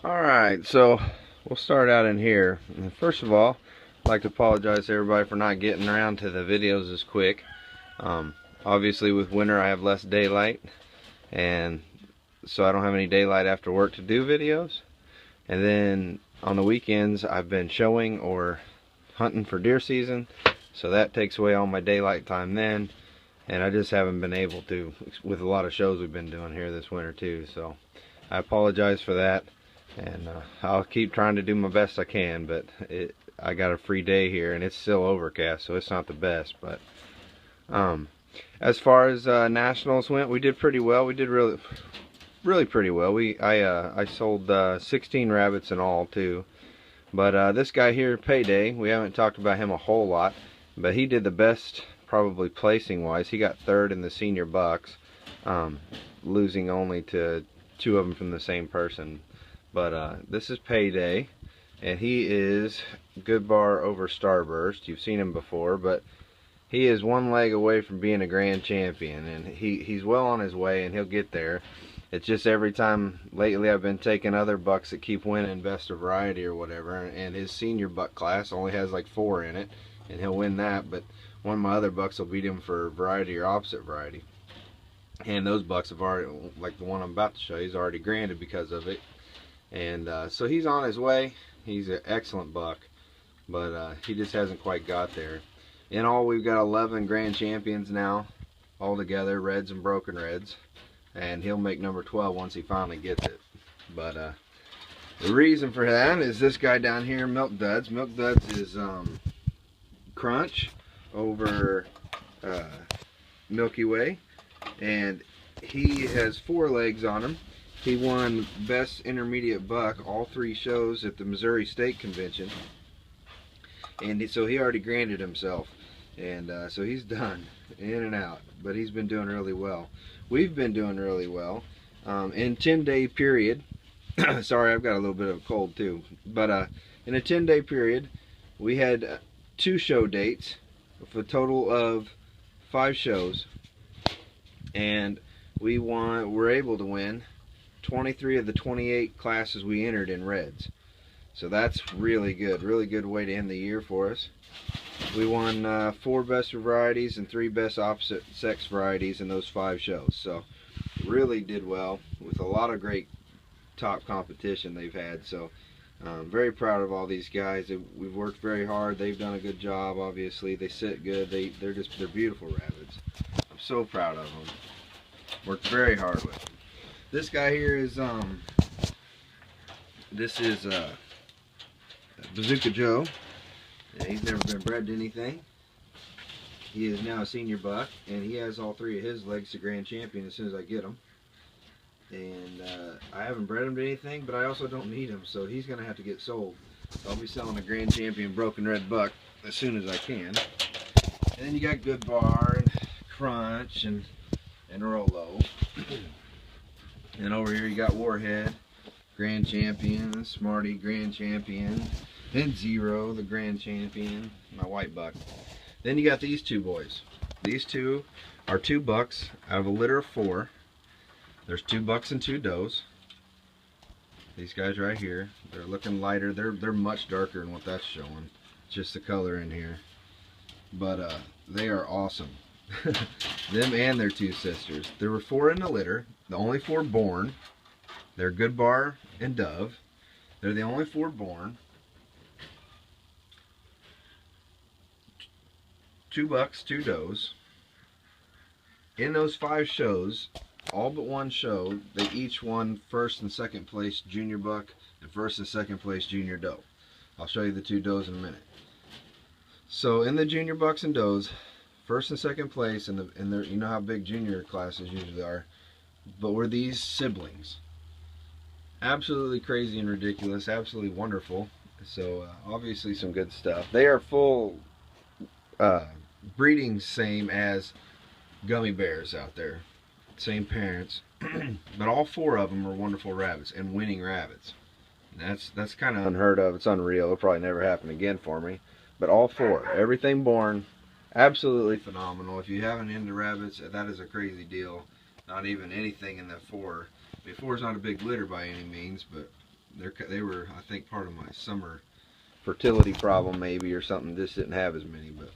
Alright, so we'll start out in here. First of all, I'd like to apologize to everybody for not getting around to the videos as quick. Obviously with winter I have less daylight, and so I don't have any daylight after work to do videos. And then on the weekends I've been showing or hunting for deer season, so that takes away all my daylight time then, and I just haven't been able to with a lot of shows we've been doing here this winter too. So I apologize for that. And I'll keep trying to do my best I can, but I got a free day here and it's still overcast, so it's not the best. But as far as nationals went, we did pretty well. We did really pretty well. I sold 16 rabbits in all too. But this guy here, Payday, we haven't talked about him a whole lot, but he did the best, probably placing wise. He got third in the senior bucks, losing only to 2 of them from the same person. But this is Payday, and he is good bar over Starburst. You've seen him before, but he is 1 leg away from being a grand champion, and he's well on his way, and he'll get there. It's just every time lately I've been taking other bucks that keep winning best of variety or whatever, and his senior buck class only has like 4 in it, and he'll win that, but one of my other bucks will beat him for variety or opposite variety. And those bucks have already, like the one I'm about to show you, he's already granted because of it. And so he's on his way. He's an excellent buck, but he just hasn't quite got there. In all, we've got 11 grand champions now, all together, reds and broken reds, and he'll make number 12 once he finally gets it. But the reason for that is this guy down here, Milk Duds. Milk Duds is Crunch over Milky Way, and he has 4 legs on him. He won Best Intermediate Buck all 3 shows at the Missouri State Convention, and so he already granted himself, and so he's done, in and out. But he's been doing really well. We've been doing really well in 10-day period. Sorry, I've got a little bit of a cold too. But in a 10-day period, we had 2 show dates with a total of 5 shows, and we were able to win 23 of the 28 classes we entered in reds. So that's really good way to end the year for us. We won 4 best varieties and 3 best opposite sex varieties in those 5 shows. So really did well with a lot of great top competition they've had. So very proud of all these guys. We've worked very hard. They've done a good job. Obviously they sit good. They're beautiful rabbits. I'm so proud of them. Worked very hard with them. This guy here is Bazooka Joe. He's never been bred to anything. He is now a senior buck, and he has all 3 of his legs to grand champion as soon as I get him. And I haven't bred him to anything, but I also don't need him, so he's going to have to get sold. So I'll be selling a grand champion broken red buck as soon as I can. And then you got Good Bar and Crunch and Rolo. And over here you got Warhead, grand champion, Smarty, grand champion, then Zero, the grand champion, my white buck. Then you got these 2 boys. These 2 are 2 bucks out of a litter of 4. There's 2 bucks and 2 does. These guys right here, they're looking lighter. They're much darker than what that's showing. Just the color in here. But they are awesome. Them and their 2 sisters. There were 4 in the litter. The only 4 born. They're Good Bar and Dove. They're the only 4 born. 2 bucks, 2 does. In those 5 shows, all but 1 show, they each won 1st and 2nd place junior buck and 1st and 2nd place junior doe. I'll show you the 2 does in a minute. So in the junior bucks and does, 1st and 2nd place, and you know how big junior classes usually are, but were these siblings. Absolutely crazy and ridiculous, absolutely wonderful. So obviously some good stuff. They are full breeding same as gummy bears out there, same parents, but all 4 of them are wonderful rabbits and winning rabbits. And that's kind of unheard of. It's unreal. It'll probably never happen again for me. But all 4, everything born. Absolutely phenomenal. If you haven't into rabbits, that is a crazy deal. Not even anything in the 4. I mean, 4 is not a big litter by any means, but They were, I think, part of my summer fertility problem maybe or something. Just didn't have as many, but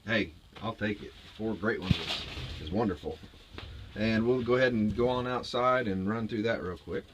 hey, I'll take it. 4 great ones is wonderful. And we'll go ahead and go on outside and run through that real quick.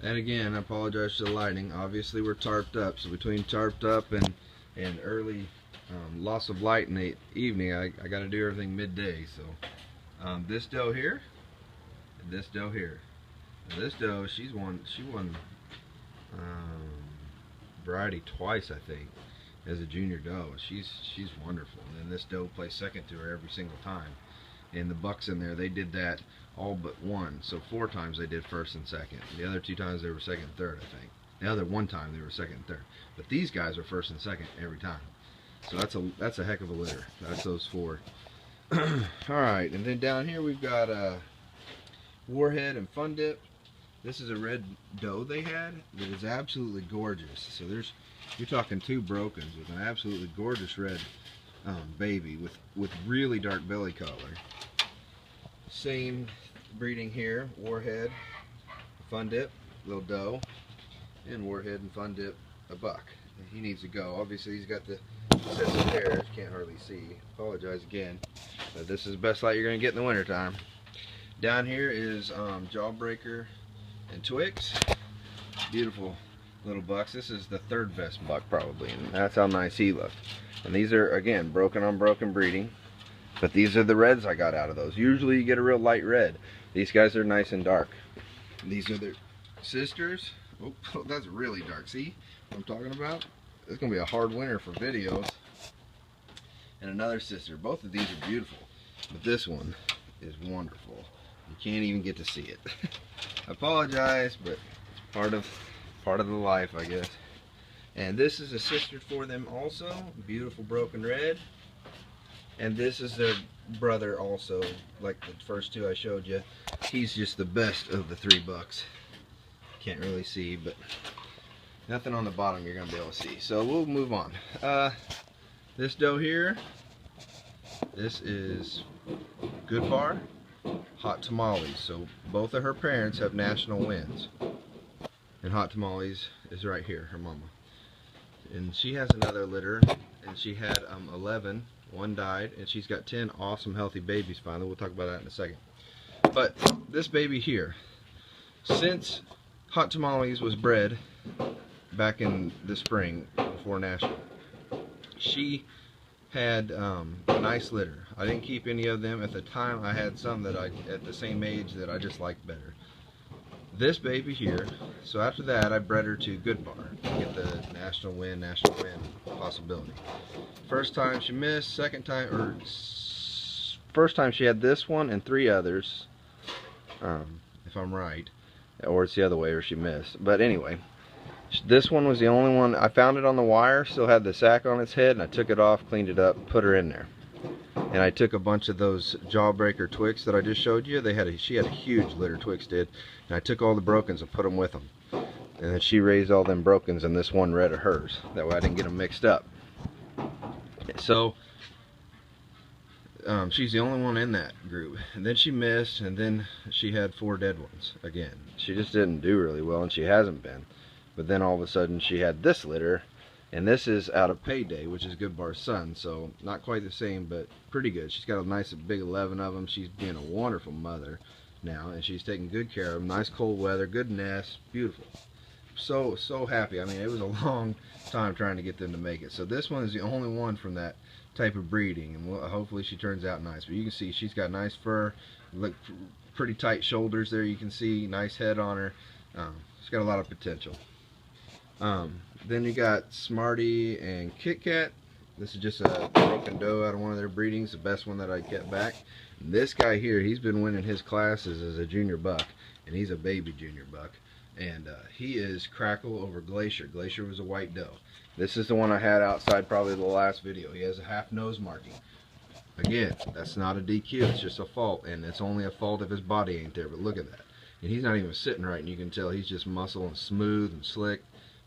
And again, I apologize for the lighting. Obviously we're tarped up, so between tarped up and early loss of light in the evening, I got to do everything midday. So this doe here, and this doe here. Now this doe, she won variety twice, I think, as a junior doe. She's wonderful. And then this doe plays second to her every single time. And the bucks in there, they did that all but one. So 4 times they did first and second. The other 2 times they were second and third, I think. The other 1 time they were second and third. But these guys are first and second every time. So that's a heck of a litter. That's those 4. Alright, and then down here we've got Warhead and Fun Dip. This is a red doe they had that is absolutely gorgeous. So you're talking 2 brokens with an absolutely gorgeous red baby with really dark belly color. Same breeding here, Warhead, Fun Dip, little doe, and Warhead and Fun Dip, a buck. He needs to go. Obviously he's got the sets of hairs, can't hardly see. Apologize again, but this is the best light you're going to get in the winter time. Down here is Jawbreaker and Twix. Beautiful little bucks. This is the 3rd best buck probably, and that's how nice he looked. And these are, again, broken on broken breeding, but these are the reds I got out of those. Usually you get a real light red. These guys are nice and dark. These are their sisters. Oh, that's really dark. See what I'm talking about? It's gonna be a hard winter for videos. And another sister. Both of these are beautiful, but this one is wonderful. You can't even get to see it. I apologize, but it's part of the life, I guess. And this is a sister for them also, beautiful broken red. And this is their brother also, like the first 2 I showed you. He's just the best of the 3 bucks. Can't really see, but nothing on the bottom you're gonna be able to see. So we'll move on. This doe here, this is Good Bar, Hot Tamales. So both of her parents have national wins. And Hot Tamales is right here, her mama. And she has another litter, and she had 11. 1 died, and she's got 10 awesome healthy babies finally. We'll talk about that in a second. But this baby here, since Hot Tamales was bred back in the spring before national, she had a nice litter. I didn't keep any of them. At the time I had some that at the same age that I just liked better. This baby here, so after that I bred her to Good Bar to get the national win possibility. First time she missed, first time she had this one and 3 others, if I'm right, or it's the other way, or she missed. But anyway, this one was the only one. I found it on the wire, still had the sack on its head, and I took it off, cleaned it up, put her in there. And I took a bunch of those Jawbreaker Twix that I just showed you. She had a huge litter, Twix did. And I took all the brokens and put them with them. And then she raised all them brokens in this 1 red of hers. That way I didn't get them mixed up. So she's the only one in that group. And then she missed, and then she had 4 dead ones again. She just didn't do really well, and she hasn't been. But then all of a sudden she had this litter. And this is out of Payday, which is Good Bar's son, so not quite the same, but pretty good. She's got a nice big 11 of them. She's being a wonderful mother now, and she's taking good care of them. Nice cold weather, good nest, beautiful. So happy. I mean, it was a long time trying to get them to make it. So this one is the only one from that type of breeding, and hopefully she turns out nice. But you can see she's got nice fur, look pretty tight shoulders there. You can see nice head on her. She's got a lot of potential. Then you got Smarty and Kit Kat. This is just a broken doe out of one of their breedings, the best one that I kept back. And this guy here, he's been winning his classes as a junior buck, and he's a baby junior buck. And he is Crackle over Glacier. Glacier was a white doe. This is the one I had outside probably the last video. He has a half nose marking. Again, that's not a DQ, it's just a fault, and it's only a fault if his body ain't there, but look at that. And he's not even sitting right, and you can tell he's just muscle and smooth and slick.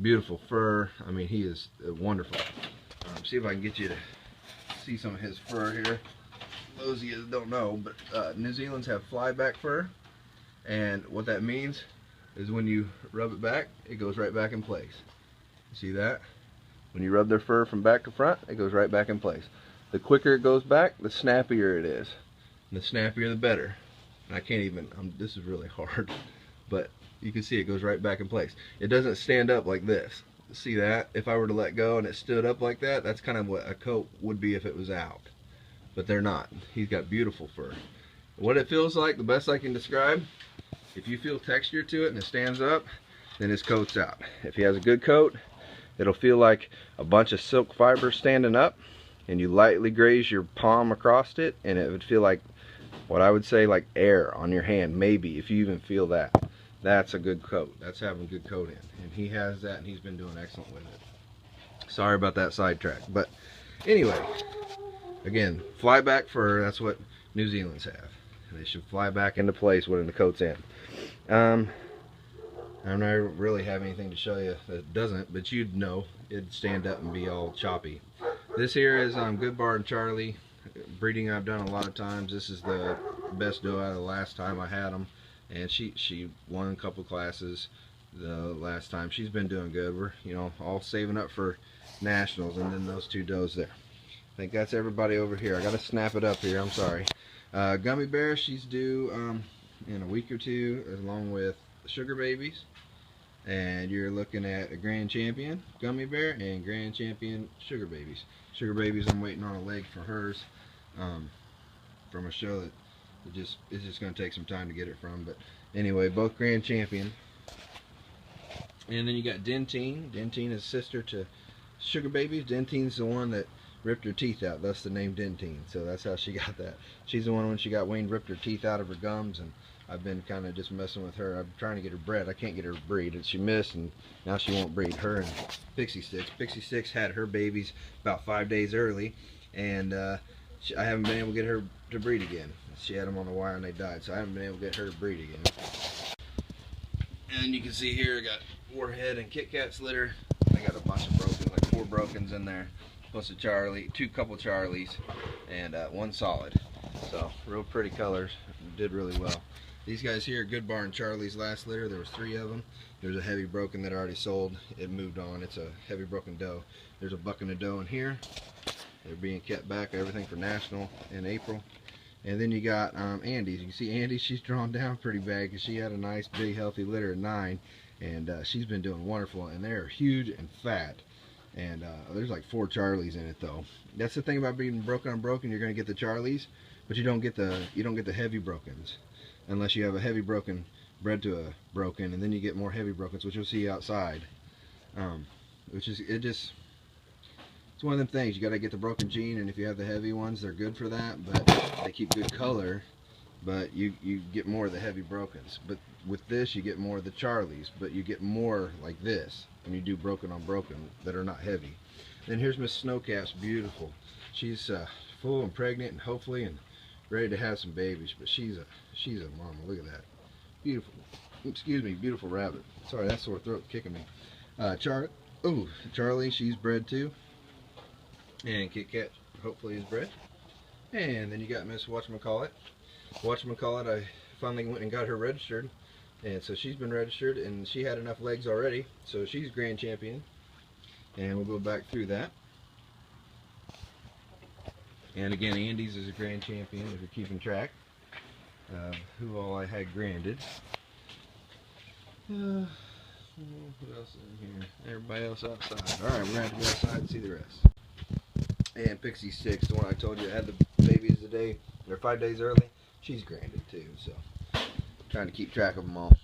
Beautiful fur. I mean, he is wonderful. See if I can get you to see some of his fur here. Those of you that don't know, but New Zealand's have flyback fur, and what that means is when you rub it back, it goes right back in place. See that? When you rub their fur from back to front, it goes right back in place. The quicker it goes back, the snappier it is. And the snappier the better. And I can't even, this is really hard, but you can see it goes right back in place. It doesn't stand up like this. See that? If I were to let go and it stood up like that, that's kind of what a coat would be if it was out. But they're not. He's got beautiful fur. What it feels like, the best I can describe, if you feel texture to it and it stands up, then his coat's out. If he has a good coat, it'll feel like a bunch of silk fibers standing up, and you lightly graze your palm across it, and it would feel like what I would say like air on your hand, maybe, if you even feel that. That's a good coat. That's having a good coat in. And he has that, and he's been doing excellent with it. Sorry about that sidetrack. But anyway, again, fly back fur, that's what New Zealand's have. They should fly back into place when the coat's in. I don't really have anything to show you that doesn't, but you'd know it'd stand up and be all choppy. This here is Good Barn Charlie. Breeding I've done a lot of times. This is the best doe out of the last time I had them, and she won a couple classes the last time. She's been doing good. We're, you know, all saving up for nationals, and then those two does there. I think that's everybody over here. I gotta snap it up here, I'm sorry. Gummy Bear, she's due in a week or two, along with Sugar Babies. And you're looking at a Grand Champion Gummy Bear and Grand Champion Sugar Babies. Sugar Babies, I'm waiting on a leg for hers from a show that it's just going to take some time to get it from. But anyway, both Grand Champion. And then you got Dentine. Dentine is sister to Sugar Babies. Dentine's the one that ripped her teeth out. That's the name Dentine. So that's how she got that. She's the one when she got Wayne ripped her teeth out of her gums, and I've been kind of just messing with her. I'm trying to get her bred. I can't get her breed, and she missed, and now she won't breed. Her and Pixie Sticks. Pixie Sticks had her babies about 5 days early, and I haven't been able to get her to breed again. She had them on the wire and they died, so I haven't been able to get her to breed again. And you can see here I got Warhead and Kit Kat's litter. I got a bunch of brokens, like 4 brokens in there, plus a Charlie, couple Charlies, and 1 solid. So real pretty colors. Did really well. These guys here, Good Barn Charlie's last litter, there was 3 of them. There's a heavy broken that I already sold. It moved on. It's a heavy broken doe. There's a buck and a doe in here. They're being kept back, everything for national in April. And then you got Andy's. You can see Andy, she's drawn down pretty bad because she had a nice big healthy litter at 9, and she's been doing wonderful, and they're huge and fat. And there's like 4 Charlies in it though. That's the thing about being broken on broken. You're going to get the Charlies, but you don't get the heavy brokens unless you have a heavy broken bred to a broken, and then you get more heavy brokens, which you'll see outside. It's one of them things. You got to get the broken gene, and if you have the heavy ones, they're good for that, but they keep good color, but you get more of the heavy brokens. But with this, you get more of the Charlies, but you get more like this when you do broken on broken that are not heavy. Then here's Miss Snowcap's beautiful. She's full and pregnant, and hopefully and ready to have some babies, but she's a mama. Look at that. Beautiful. Excuse me, beautiful rabbit. Sorry, that sore throat kicking me. Charlie, she's bred too. And Kit Kat hopefully is bred. And then you got Miss Whatchamacallit. I finally went and got her registered, and so she's been registered, and she had enough legs already, so she's Grand Champion. And we'll go back through that. And again, Andy's is a Grand Champion if you're keeping track of who all I had granded. Who else is in here? Everybody else outside. Alright, we're going to have to go outside and see the rest. And Pixie Sticks, the one I told you had the babies today, they're 5 days early. She's granded too, so trying to keep track of them all.